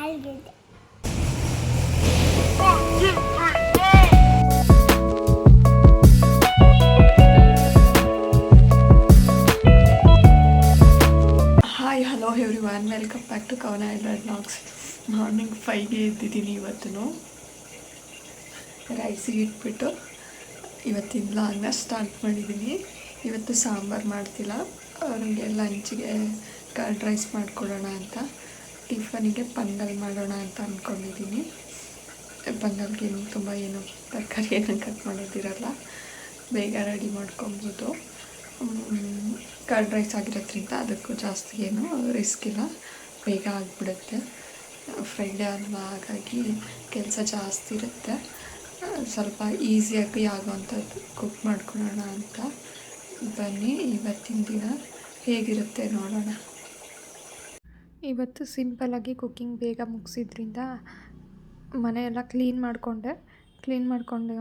Hi hello everyone, welcome back to Kavana and vlogs. Morning 5ಗೆ ಎದ್ದಿದ್ದೀನಿ. ಇವತ್ತು ರೈಸಿಗೆ ಇಟ್ಬಿಟ್ಟು ಇವತ್ತಿನ ವ್ಲಾಗ್ನ ಸ್ಟಾರ್ಟ್ ಮಾಡಿದ್ದೀನಿ. ಇವತ್ತು ಸಾಂಬಾರು ಮಾಡ್ತಿಲ್ಲ, ಅವ್ರಿಗೆ ಲಂಚಿಗೆ ಕರ್ಡ್ ರೈಸ್ ಮಾಡಿಕೊಡೋಣ ಅಂತ. ಟಿಫನಿಗೆ ಪೊಂಗಲ್ ಮಾಡೋಣ ಅಂತ ಅಂದ್ಕೊಂಡಿದ್ದೀನಿ. ಪೊಂಗಲ್ಗೆ ತುಂಬ ಏನು ತರಕಾರಿ ಏನೋ ಕಟ್ ಮಾಡೋದಿರಲ್ಲ, ಬೇಗ ರೆಡಿ ಮಾಡ್ಕೊಬೋದು. ಕರ್ಡ್ ರೈಸ್ ಆಗಿರೋದ್ರಿಂದ ಅದಕ್ಕೂ ಜಾಸ್ತಿ ಏನು ರಿಸ್ಕ್ ಇಲ್ಲ, ಬೇಗ ಆಗಿಬಿಡುತ್ತೆ. ಫ್ರೈಡೇ ಅಲ್ವಾ, ಹಾಗಾಗಿ ಕೆಲಸ ಜಾಸ್ತಿ ಇರುತ್ತೆ. ಸ್ವಲ್ಪ ಈಸಿಯಾಗಿ ಆಗೋವಂಥದ್ದು ಕುಕ್ ಮಾಡ್ಕೊಳ್ಳೋಣ ಅಂತ. ಬನ್ನಿ, ಇವತ್ತಿನ ದಿನ ಹೇಗಿರುತ್ತೆ ನೋಡೋಣ. ಇವತ್ತು ಸಿಂಪಲ್ಲಾಗಿ ಕುಕ್ಕಿಂಗ್ ಬೇಗ ಮುಗಿಸಿದ್ರಿಂದ ಮನೆಯೆಲ್ಲ ಕ್ಲೀನ್ ಮಾಡಿಕೊಂಡೆ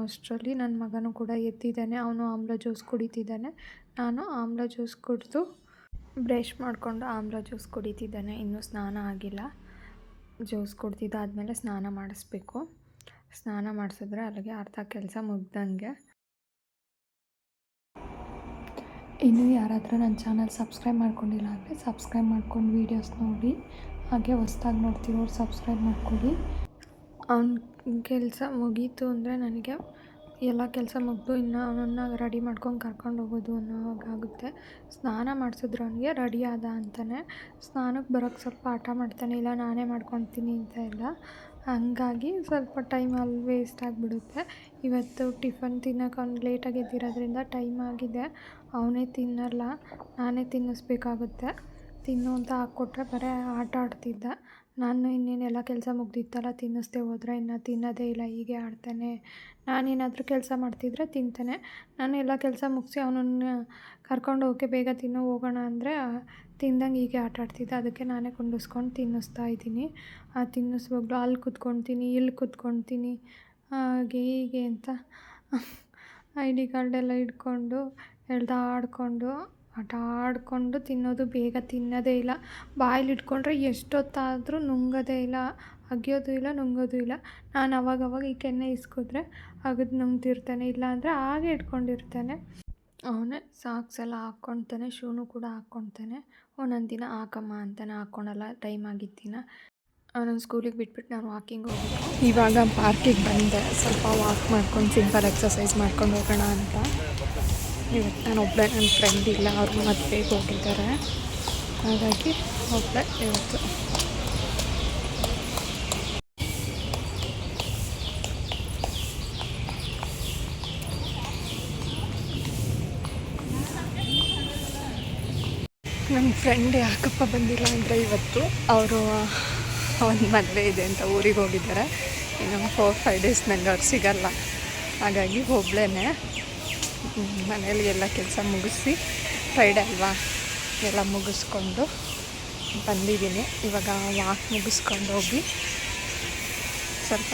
ಅಷ್ಟರಲ್ಲಿ ನನ್ನ ಮಗನೂ ಕೂಡ ಎದ್ದಿದ್ದಾನೆ. ಅವನು ಆಮ್ಲ ಜ್ಯೂಸ್ ಕುಡಿತಿದ್ದಾನೆ. ನಾನು ಆಮ್ಲ ಜ್ಯೂಸ್ ಕುಡಿದು ಬ್ರಷ್ ಮಾಡಿಕೊಂಡು ಆಮ್ಲ ಜ್ಯೂಸ್ ಕುಡಿತಿದ್ದಾನೆ. ಇನ್ನೂ ಸ್ನಾನ ಆಗಿಲ್ಲ. ಜ್ಯೂಸ್ ಕುಡ್ದಿದ್ದಾದಮೇಲೆ ಸ್ನಾನ ಮಾಡಿಸ್ಬೇಕು. ಸ್ನಾನ ಮಾಡಿಸಿದ್ರೆ ಅಲ್ಲಿಗೆ ಅರ್ಧ ಕೆಲಸ ಮುಗ್ದಂಗೆ. ಇನ್ನೂ ಯಾರಾದರೂ ನನ್ನ ಚಾನಲ್ ಸಬ್ಸ್ಕ್ರೈಬ್ ಮಾಡ್ಕೊಂಡಿಲ್ಲ ಅಂದರೆ ಸಬ್ಸ್ಕ್ರೈಬ್ ಮಾಡ್ಕೊಂಡು ವೀಡಿಯೋಸ್ ನೋಡಿ. ಹಾಗೆ ಹೊಸ್ದಾಗಿ ನೋಡ್ತಿರೋರು ಸಬ್ಸ್ಕ್ರೈಬ್ ಮಾಡ್ಕೊಳ್ಳಿ. ಅವ್ನ ಕೆಲಸ ಮುಗೀತು ಅಂದರೆ ನನಗೆ ಎಲ್ಲ ಕೆಲಸ ಮುಗಿದು ಇನ್ನು ಅವನನ್ನು ರೆಡಿ ಮಾಡ್ಕೊಂಡು ಕರ್ಕೊಂಡು ಹೋಗೋದು ಅನ್ನೋವಾಗುತ್ತೆ. ಸ್ನಾನ ಮಾಡಿಸಿದ್ರು ಅವನಿಗೆ ರೆಡಿ ಆದ ಅಂತಾನೆ. ಸ್ನಾನಕ್ಕೆ ಬರೋಕ್ಕೆ ಸ್ವಲ್ಪ ಹಠ ಮಾಡ್ತಾನೆ, ಇಲ್ಲ ನಾನೇ ಮಾಡ್ಕೊತೀನಿ ಅಂತ ಎಲ್ಲ. ಹಂಗಾಗಿ ಸ್ವಲ್ಪ ಟೈಮ್ ಅಲ್ಲಿ ವೇಸ್ಟ್ ಆಗಿಬಿಡುತ್ತೆ. ಇವತ್ತು ಟಿಫನ್ ತಿನ್ನೋಕೆ ಅವ್ನು ಲೇಟಾಗಿ ಎದ್ದಿರೋದ್ರಿಂದ ಟೈಮ್ ಆಗಿದೆ. ಅವನೇ ತಿನ್ನಲ್ಲ, ನಾನೇ ತಿನ್ನಿಸ್ಬೇಕಾಗುತ್ತೆ. ತಿನ್ನು ಅಂತ ಹಾಕ್ಕೊಟ್ರೆ ಬರೀ ಆಟ ಆಡ್ತಿದ್ದ. ನಾನು ಇನ್ನೇನೆಲ್ಲ ಕೆಲಸ ಮುಗ್ದಿತ್ತಲ್ಲ, ತಿನ್ನಿಸ್ದೆ ಹೋದರೆ ಇನ್ನು ತಿನ್ನೋದೇ ಇಲ್ಲ, ಹೀಗೆ ಆಡ್ತಾನೆ. ನಾನೇನಾದರೂ ಕೆಲಸ ಮಾಡ್ತಿದ್ರೆ ತಿಂತಾನೆ. ನಾನು ಎಲ್ಲ ಕೆಲಸ ಮುಗಿಸಿ ಅವನನ್ನು ಕರ್ಕೊಂಡು ಹೋಗಿ ಬೇಗ ತಿನ್ನೋ ಹೋಗೋಣ ಅಂದರೆ ತಿಂದಂಗೆ ಹೀಗೆ ಆಟ ಆಡ್ತಿದ್ದ. ಅದಕ್ಕೆ ನಾನೇ ಕುಂಡಿಸ್ಕೊಂಡು ತಿನ್ನಿಸ್ತಾ ಇದ್ದೀನಿ. ತಿನ್ನಿಸ್ವಾಗ್ಲೂ ಅಲ್ಲಿ ಕೂತ್ಕೊಳ್ತೀನಿ, ಇಲ್ಲಿ ಕೂತ್ಕೊಳ್ತೀನಿ, ಹಾಗೆ ಹೀಗೆ ಅಂತ ID ಕಾರ್ಡೆಲ್ಲ ಹಿಡ್ಕೊಂಡು ಎಳ್ದಾಡ್ಕೊಂಡು ಆಟ ಆಡಿಕೊಂಡು ತಿನ್ನೋದು. ಬೇಗ ತಿನ್ನೋದೇ ಇಲ್ಲ. ಬಾಯಲ್ಲಿ ಇಟ್ಕೊಂಡ್ರೆ ಎಷ್ಟೊತ್ತಾದರೂ ನುಂಗೋದೇ ಇಲ್ಲ, ಅಗಿಯೋದು ಇಲ್ಲ, ನುಂಗೋದು ಇಲ್ಲ. ನಾನು ಅವಾಗವಾಗ ಈ ಕೆನ್ನೆ ಇಸ್ಕಿದ್ರೆ ಅಗದು ನುಂಗ್ತಿರ್ತಾನೆ, ಇಲ್ಲಾಂದರೆ ಹಾಗೆ ಇಟ್ಕೊಂಡಿರ್ತಾನೆ. ಅವನೇ ಸಾಕ್ಸ್ ಎಲ್ಲ ಹಾಕ್ಕೊಳ್ತಾನೆ, ಶೂನು ಕೂಡ ಹಾಕ್ಕೊಳ್ತಾನೆ. ಒಂದೊಂದು ದಿನ ಹಾಕಮ್ಮ ಅಂತಾನೆ, ಹಾಕ್ಕೊಳಲ್ಲ. ಟೈಮ್ ಆಗಿದ್ದ ದಿನ ಅವನನ್ನು ಸ್ಕೂಲಿಗೆ ಬಿಟ್ಬಿಟ್ಟು ನಾನು ವಾಕಿಂಗ್ ಹೋಗಬೇಕು. ಇವಾಗ ಪಾರ್ಕಿಗೆ ಬಂದೆ, ಸ್ವಲ್ಪ ವಾಕ್ ಮಾಡ್ಕೊಂಡು ಸಿಂಪಲ್ ಎಕ್ಸಸೈಸ್ ಮಾಡ್ಕೊಂಡು ಹೋಗೋಣ ಅಂತ. ಇವತ್ತು ನಾನು ಒಬ್ಬಳೇ, ನನ್ನ ಫ್ರೆಂಡ್ ಇಲ್ಲ, ಅವ್ರು ಮದುವೆಗೆ ಹೋಗಿದ್ದಾರೆ. ಹಾಗಾಗಿ ಒಬ್ಬಳೇ ಇವತ್ತು. ನನ್ನ ಫ್ರೆಂಡ್ ಯಾಕಪ್ಪ ಬಂದಿಲ್ಲ ಅಂದರೆ ಇವತ್ತು ಅವರು ಒಂದು ಮದುವೆ ಇದೆ ಅಂತ ಊರಿಗೆ ಹೋಗಿದ್ದಾರೆ. ಇನ್ನು 4-5 ಡೇಸ್ ನನಗೆ ಅವ್ರು ಸಿಗಲ್ಲ. ಹಾಗಾಗಿ ಒಬ್ಬಳೇ ಮನೇಲಿ ಎಲ್ಲ ಕೆಲಸ ಮುಗಿಸಿ, ಫ್ರೈಡೇ ಅಲ್ವಾ, ಎಲ್ಲ ಮುಗಿಸ್ಕೊಂಡು ಬಂದಿದ್ದೀನಿ. ಇವಾಗ ವಾಕ್ ಮುಗಿಸ್ಕೊಂಡು ಹೋಗಿ ಸ್ವಲ್ಪ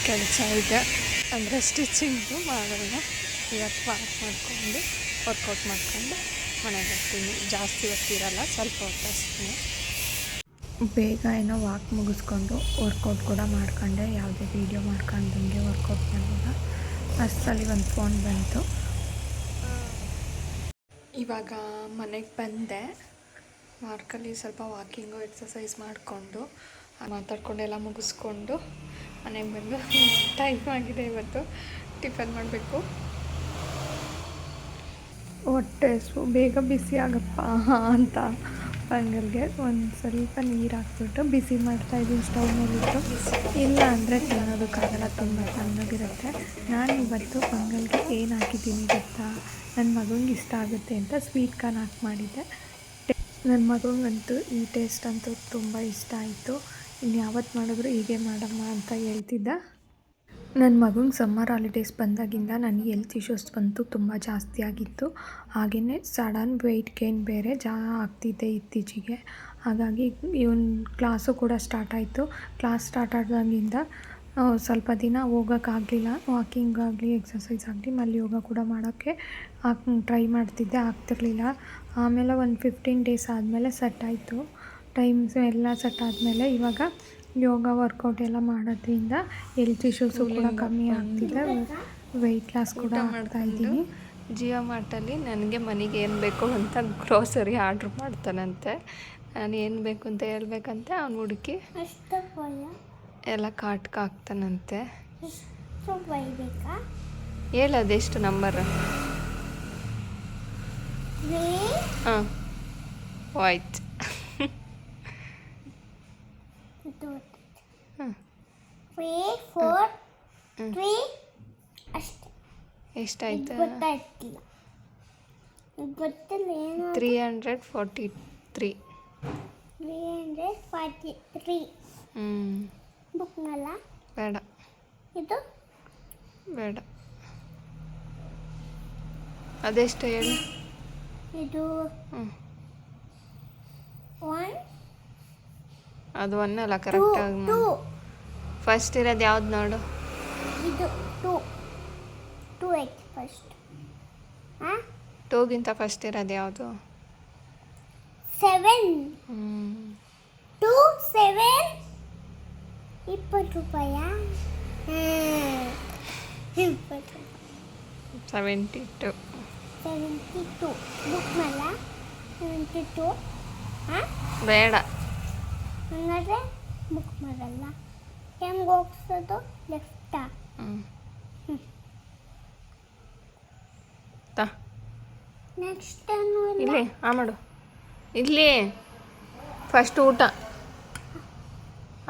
ಕೆಲಸ ಇದೆ ಅಂದರೆ ಸ್ಟಿಚಿಂಗು ಮಾಡೋಣ. ಇವತ್ತು ವಾಕ್ ಮಾಡಿಕೊಂಡು ವರ್ಕೌಟ್ ಮಾಡ್ಕೊಂಡು ಮನೆಗೆ ಹೋಗ್ತೀನಿ. ಜಾಸ್ತಿ ಹೊತ್ತಿರಲ್ಲ, ಸ್ವಲ್ಪ ಹೊತ್ತಷ್ಟೇ. ಬೇಗ ಏನೋ ವಾಕ್ ಮುಗಿಸ್ಕೊಂಡು ವರ್ಕೌಟ್ ಕೂಡ ಮಾಡ್ಕೊಂಡೆ. ಯಾವುದೇ ವೀಡಿಯೋ ಮಾಡ್ಕೊಂಡಂಗೆ ವರ್ಕೌಟ್ ಮಾಡುವಾಗ ಅಷ್ಟರಲ್ಲಿ ಒಂದು ಫೋನ್ ಬಂತು. ಇವಾಗ ಮನೆಗೆ ಬಂದೆ. ಪಾರ್ಕಲ್ಲಿ ಸ್ವಲ್ಪ ವಾಕಿಂಗು ಎಕ್ಸಸೈಸ್ ಮಾಡಿಕೊಂಡು ಮಾತಾಡ್ಕೊಂಡೆಲ್ಲ ಮುಗಿಸ್ಕೊಂಡು ಮನೆಗೆ ಬಂದು ಟೈಮ್ ಆಗಿದೆ. ಇವತ್ತು ಟಿಫನ್ ಮಾಡಬೇಕು. ಹೊಟ್ಟೆ ಬೇಗ ಬಿಸಿ ಆಗಪ್ಪ ಅಂತ ಪೊಂಗಲ್ಗೆ ಒಂದು ಸ್ವಲ್ಪ ನೀರು ಹಾಕ್ಬಿಟ್ಟು ಬಿಸಿ ಮಾಡ್ತಾಯಿದ್ದೀನಿ ಸ್ಟವ್ ಮೇಲಿಟ್ಟು. ಇಲ್ಲ ಅಂದರೆ ತಿನ್ನೋದಕ್ಕಾಗಲ್ಲ, ತುಂಬ ತಣ್ಣಗಿರುತ್ತೆ. ನಾನು ಇವತ್ತು ಪೊಂಗಲ್ಗೆ ಏನು ಹಾಕಿದ್ದೀನಿ ಗೊತ್ತಾ? ನನ್ನ ಮಗನಿಗೆ ಇಷ್ಟ ಆಗುತ್ತೆ ಅಂತ ಸ್ವೀಟ್ ಕಾರ್ನ್ ಹಾಕಿ ಮಾಡಿದ್ದೆ. ನನ್ನ ಮಗನಿಗಂತೂ ಈ ಟೇಸ್ಟ್ ಅಂತೂ ತುಂಬ ಇಷ್ಟ ಆಯಿತು. ಇನ್ನು ಯಾವತ್ತು ಮಾಡಿದ್ರು ಹೀಗೆ ಮಾಡಮ್ಮ ಅಂತ ಹೇಳ್ತಿದ್ದ. ನನ್ನ ಮಗನಿಗೆ ಸಮ್ಮರ್ ಹಾಲಿಡೇಸ್ ಬಂದಾಗಿಂದ ನನಗೆ ಹೆಲ್ತ್ ಇಶ್ಯೂಸ್ ಬಂತು, ತುಂಬ ಜಾಸ್ತಿ ಆಗಿತ್ತು. ಹಾಗೆಯೇ ಸಡನ್ ವೆಯ್ಟ್ ಗೇನ್ ಬೇರೆ ಆಗ್ತಿದ್ದೆ ಇತ್ತೀಚೆಗೆ. ಹಾಗಾಗಿ ಇವನ್ ಕ್ಲಾಸು ಕೂಡ ಸ್ಟಾರ್ಟ್ ಆಯಿತು. ಕ್ಲಾಸ್ ಸ್ಟಾರ್ಟ್ ಆದಾಗಿಂದ ಸ್ವಲ್ಪ ದಿನ ಹೋಗೋಕ್ಕಾಗಲಿಲ್ಲ. ವಾಕಿಂಗ್ ಆಗಲಿ ಎಕ್ಸಸೈಸ್ ಆಗಲಿ ಮಲ್ಲಿ ಯೋಗ ಕೂಡ ಮಾಡೋಕ್ಕೆ ಟ್ರೈ ಮಾಡ್ತಿದ್ದೆ, ಆಗ್ತಿರಲಿಲ್ಲ. ಆಮೇಲೆ ಒಂದು 15 ಡೇಸ್ ಆದಮೇಲೆ ಸೆಟ್ ಆಯಿತು. ಟೈಮ್ಸ್ ಎಲ್ಲ ಸೆಟ್ ಆದಮೇಲೆ ಇವಾಗ ಯೋಗ ವರ್ಕೌಟ್ ಎಲ್ಲ ಮಾಡೋದ್ರಿಂದ ಹೆಲ್ತ್ ಇಶ್ಯೂಸು ಕೂಡ ಕಮ್ಮಿ ಆಗ್ತಿದೆ, ವೆಯ್ಟ್ ಲಾಸ್ ಕೂಡ ಮಾಡ್ತಾ ಇದ್ದೀನಿ. ಜಿಯೋ ಮಾರ್ಟಲ್ಲಿ ನನಗೆ ಮನೆಗೆ ಏನು ಬೇಕು ಅಂತ ಗ್ರೋಸರಿ ಆರ್ಡ್ರ್ ಮಾಡ್ತಾನಂತೆ. ನಾನು ಏನು ಬೇಕು ಅಂತ ಹೇಳ್ಬೇಕಂತೆ ಅವ್ನು ಹುಡುಕಿ ಎಲ್ಲ ಕಾರ್ಟ್ಗೆ ಹಾಕ್ತಾನಂತೆ. ಹೇಳೋದೆಷ್ಟು ನಂಬರ್? ಹಾಂ ಆಯ್ತು. ಎಷ್ಟಾಯ್ತು? 343. ಬೇಡ ಬೇಡ. ಅದೆಷ್ಟು ಹೇಳಿ? ಅದು ಒನ್ನಲ್ಲ ಕರೆಕ್ಟಾಗಿ. ಫಸ್ಟ್ ಇರೋದು ಯಾವ್ದು ನೋಡು? ಟೂಗಿಂತ ಫಸ್ಟ್ ಇರೋದು ಯಾವುದು? 7 20 ರೂಪಾಯಾ? 72 ಬುಕ್ ಮಾಡಲ? 72 ಬೇಡ. ಹಂಗಾದ್ರೆ ಬುಕ್ ಮಾಡಲ್ಲ. ಹೆಂಗೆ ಹೋಗ್ಸೋದು? ಲೆಫ್ಟಾ? ನೆಕ್ಸ್ಟ್ ಇಲ್ಲಿ ಮಾಡು. ಇಲ್ಲಿ ಫಸ್ಟ್ ಊಟ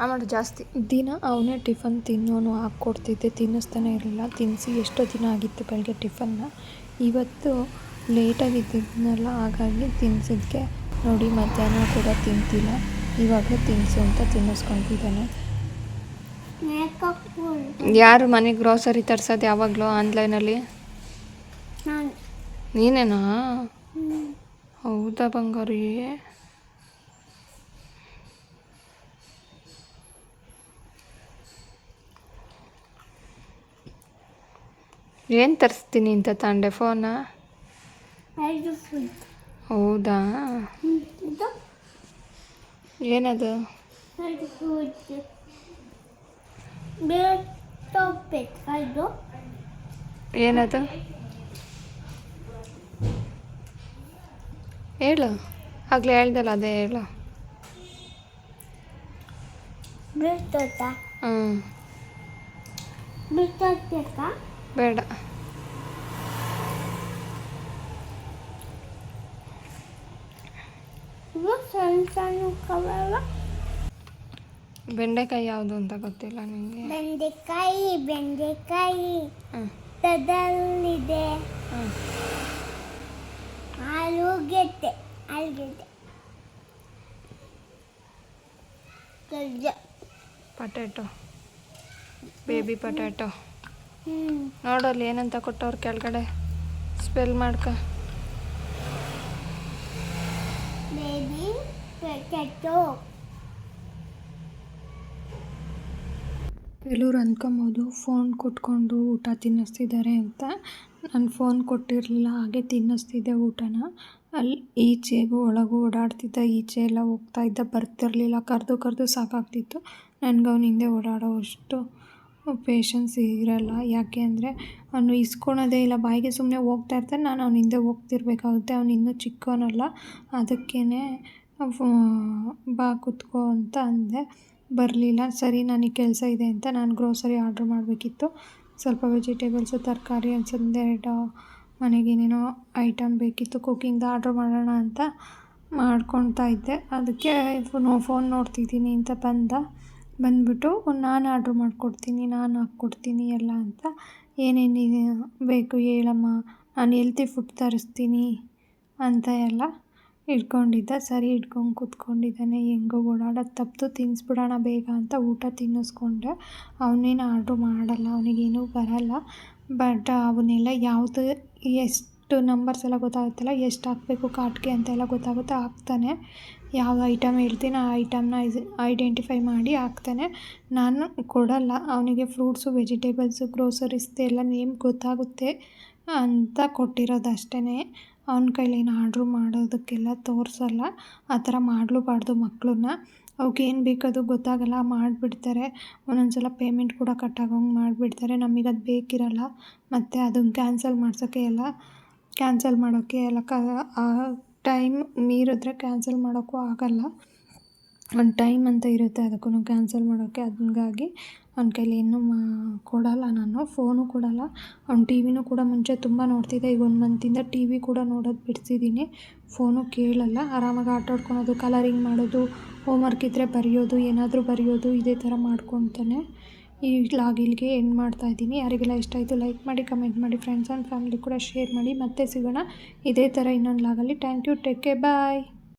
ಮಾಡು ಜಾಸ್ತಿ. ದಿನ ಅವನೇ ಟಿಫನ್ ತಿನ್ನೋನು ಹಾಕ್ಕೊಡ್ತಿದ್ದೆ, ತಿನ್ನಿಸ್ತಾನೆ ಇರಲಿಲ್ಲ. ತಿನ್ನಿಸಿ ಎಷ್ಟೋ ದಿನ ಆಗಿತ್ತು ಬೆಳಗ್ಗೆ ಟಿಫನ್ನ. ಇವತ್ತು ಲೇಟಾಗಿದ್ದಿದ್ನಲ್ಲ, ಹಾಗಾಗಿ ತಿನ್ನಿಸಿದ್ಕೆ ನೋಡಿ ಮಧ್ಯಾಹ್ನ ಕೂಡ ತಿಂತಿಲ್ಲ. ಇವಾಗಲೂ ತಿನ್ನಿಸು ಅಂತ ತಿನ್ನಿಸ್ಕೊತಿದ್ದಾನೆ. ಯಾರು ಮನೆಗೆ ಗ್ರೋಸರಿ ತರ್ಸೋದು ಯಾವಾಗಲೂ ಆನ್ಲೈನಲ್ಲಿ? ನೀನೇನಾ? ಹೌದಾ ಬಂಗಾರಿ? ಏನು ತರಿಸ್ತೀನಿ ಅಂತ ತಂಡೆ ಫೋನ? ಹೌದಾ? ಏನದು? ಏನದು ಹೇಳು. ಆಗಲೇ ಹೇಳ್ದಲ್ಲ, ಅದೇ ಹೇಳು. ಬೇಡ. ಬೆಂಡೆಕಾಯಿ ಯಾವುದು ಅಂತ ಗೊತ್ತಿಲ್ಲ ನಿಮಗೆ? ಬೆಂಡೆಕಾಯಿ ತದಲ್ಲಿದೆ. ಆಲೂಗೆಡ್ಡೆ ಪೊಟ್ಯಾಟೊ, ಬೇಬಿ ಪೊಟ್ಯಾಟೊ. ನೋಡಲ್ಲಿ ಏನಂತ ಕೊಟ್ಟವ್ರು ಕೆಳಗಡೆ, ಸ್ಪೆಲ್ ಮಾಡ್ಕ. Baby potato. ಕೆಲವ್ರು ಅಂದ್ಕೊಬೋದು ಫೋನ್ ಕೊಟ್ಕೊಂಡು ಊಟ ತಿನ್ನಿಸ್ತಿದ್ದಾರೆ ಅಂತ. ನಾನು ಫೋನ್ ಕೊಟ್ಟಿರಲಿಲ್ಲ, ಹಾಗೆ ತಿನ್ನಿಸ್ತಿದ್ದೆ ಊಟನ. ಅಲ್ಲಿ ಈಚೆಗೂ ಒಳಗೂ ಓಡಾಡ್ತಿದ್ದ, ಈಚೆ ಎಲ್ಲ ಹೋಗ್ತಾಯಿದ್ದ, ಬರ್ತಿರಲಿಲ್ಲ. ಕರೆದು ಸಾಕಾಗ್ತಿತ್ತು. ನನಗೆ ಅವ್ನ ಹಿಂದೆ ಓಡಾಡೋವಷ್ಟು ಪೇಷನ್ಸ್ ಇರಲ್ಲ. ಯಾಕೆ ಅಂದರೆ ಅವನು ಇಸ್ಕೊಳೋದೇ ಇಲ್ಲ, ಬಾಯಿಗೆ ಸುಮ್ಮನೆ ಹೋಗ್ತಾ ಇರ್ತಾನೆ. ನಾನು ಅವ್ನ ಹಿಂದೆ ಹೋಗ್ತಿರ್ಬೇಕಾಗುತ್ತೆ. ಅವ್ನು ಇನ್ನೂ ಚಿಕ್ಕವನಲ್ಲ, ಅದಕ್ಕೇ ಬಾ ಕುತ್ಕೋ ಅಂತ ಅಂದೆ. ಬರಲಿಲ್ಲ. ಸರಿ, ನನಗೆ ಕೆಲಸ ಇದೆ ಅಂತ ನಾನು ಗ್ರೋಸರಿ ಆರ್ಡ್ರ್ ಮಾಡಬೇಕಿತ್ತು. ಸ್ವಲ್ಪ ವೆಜಿಟೇಬಲ್ಸು, ತರಕಾರಿ, ಒಂದೆರಡು ಮನೆಗೇನೇನೋ ಐಟಮ್ ಬೇಕಿತ್ತು. ಕುಕ್ಕಿಂಗ್ದು ಆರ್ಡ್ರ್ ಮಾಡೋಣ ಅಂತ ಮಾಡ್ಕೊಳ್ತಾ ಇದ್ದೆ. ಅದಕ್ಕೆ ಫೋನ್ ನೋಡ್ತಿದ್ದೀನಿ ಅಂತ ಬಂದ್ಬಿಟ್ಟು ನಾನು ಆರ್ಡ್ರ್ ಮಾಡಿಕೊಡ್ತೀನಿ, ನಾನು ಹಾಕ್ಕೊಡ್ತೀನಿ ಎಲ್ಲ ಅಂತ. ಏನೇನು ಬೇಕು ಹೇಳಮ್ಮ, ನಾನು ಹೆಲ್ತಿ ಫುಡ್ ತರಿಸ್ತೀನಿ ಅಂತ ಎಲ್ಲ ಇಟ್ಕೊಂಡಿದ್ದ. ಸರಿ, ಇಟ್ಕೊಂಡು ಕೂತ್ಕೊಂಡಿದ್ದಾನೆ. ಹೆಂಗೋ ಓಡಾಡೋದು ತಪ್ಪಿತು. ತಿನ್ನಿಸ್ಬಿಡೋಣ ಬೇಗ ಅಂತ ಊಟ ತಿನ್ನಿಸ್ಕೊಂಡೆ. ಅವನೇನು ಆರ್ಡ್ರ್ ಮಾಡಲ್ಲ, ಅವನಿಗೇನೂ ಬರಲ್ಲ. ಬಟ್ ಅವನ್ನೆಲ್ಲ ಯಾವುದು ಎಷ್ಟು ನಂಬರ್ಸ್ ಎಲ್ಲ ಗೊತ್ತಾಗುತ್ತಲ್ಲ, ಎಷ್ಟು ಹಾಕಬೇಕು ಕಾರ್ಟ್ಗೆ ಅಂತೆಲ್ಲ ಗೊತ್ತಾಗುತ್ತೆ, ಹಾಕ್ತಾನೆ. ಯಾವ ಐಟಮ್ ಹೇಳ್ತೀನಿ ಆ ಐಟಮ್ನ ಐಡೆಂಟಿಫೈ ಮಾಡಿ ಹಾಕ್ತಾನೆ. ನಾನು ಕೊಡಲ್ಲ ಅವನಿಗೆ. ಫ್ರೂಟ್ಸು, ವೆಜಿಟೇಬಲ್ಸು, ಗ್ರೋಸರೀಸ್ದು ಎಲ್ಲ ನೇಮ್ ಗೊತ್ತಾಗುತ್ತೆ ಅಂತ ಕೊಟ್ಟಿರೋದು ಅಷ್ಟೇ. ಅವನ ಕೈಲೇನು ಆರ್ಡ್ರು ಮಾಡೋದಕ್ಕೆಲ್ಲ ತೋರಿಸಲ್ಲ. ಆ ಥರ ಮಾಡಲೂಬಾರ್ದು ಮಕ್ಕಳನ್ನ. ಅವಕ್ಕೇನು ಬೇಕದು ಗೊತ್ತಾಗಲ್ಲ, ಮಾಡಿಬಿಡ್ತಾರೆ. ಒಂದೊಂದು ಸಲ ಪೇಮೆಂಟ್ ಕೂಡ ಕಟ್ಟಾಗೋಂಗೆ ಮಾಡಿಬಿಡ್ತಾರೆ. ನಮಗದು ಬೇಕಿರಲ್ಲ. ಮತ್ತು ಅದನ್ನು ಕ್ಯಾನ್ಸಲ್ ಮಾಡೋಕ್ಕೆ ಎಲ್ಲ ಟೈಮ್ ಮೀರಿದ್ರೆ ಕ್ಯಾನ್ಸಲ್ ಮಾಡೋಕ್ಕೂ ಆಗಲ್ಲ. ಒಂದು ಟೈಮ್ ಅಂತ ಇರುತ್ತೆ ಅದಕ್ಕೂ ಕ್ಯಾನ್ಸಲ್ ಮಾಡೋಕ್ಕೆ. ಹಂಗಾಗಿ ಅವ್ನ ಕೈಲಿ ಏನೂ ಕೊಡಲ್ಲ ನಾನು. ಫೋನು ಕೊಡಲ್ಲ. ಅವ್ನು ಟಿ ವಿನೂ ಕೂಡ ಮುಂಚೆ ತುಂಬ ನೋಡ್ತಿದ್ದ. ಈಗ 1 ಮಂತಿಂದ ಟಿ ವಿ ಕೂಡ ನೋಡೋದು ಬಿಡಿಸಿದ್ದೀನಿ. ಫೋನು ಕೇಳಲ್ಲ. ಆರಾಮಾಗಿ ಆಟ ಆಡ್ಕೊಳೋದು, ಕಲರಿಂಗ್ ಮಾಡೋದು, ಹೋಮ್ವರ್ಕ್ ಇದ್ದರೆ ಬರೆಯೋದು, ಏನಾದರೂ ಬರೆಯೋದು, ಇದೇ ಥರ ಮಾಡ್ಕೊತಾನೆ. ಈ ವ್ಲಾಗ್ ಇಲ್ಲಿಗೆ ಎಂಡ್ ಮಾಡ್ತಾಯಿದ್ದೀನಿ. ಯಾರಿಗೆಲ್ಲ ಇಷ್ಟ ಆಯಿತು ಲೈಕ್ ಮಾಡಿ, ಕಮೆಂಟ್ ಮಾಡಿ, ಫ್ರೆಂಡ್ಸ್ ಆ್ಯಂಡ್ ಫ್ಯಾಮಿಲಿ ಕೂಡ ಶೇರ್ ಮಾಡಿ. ಮತ್ತೆ ಸಿಗೋಣ ಇದೇ ಥರ ಇನ್ನೊಂದು ವ್ಲಾಗಲ್ಲಿ. Thank you, take care, bye.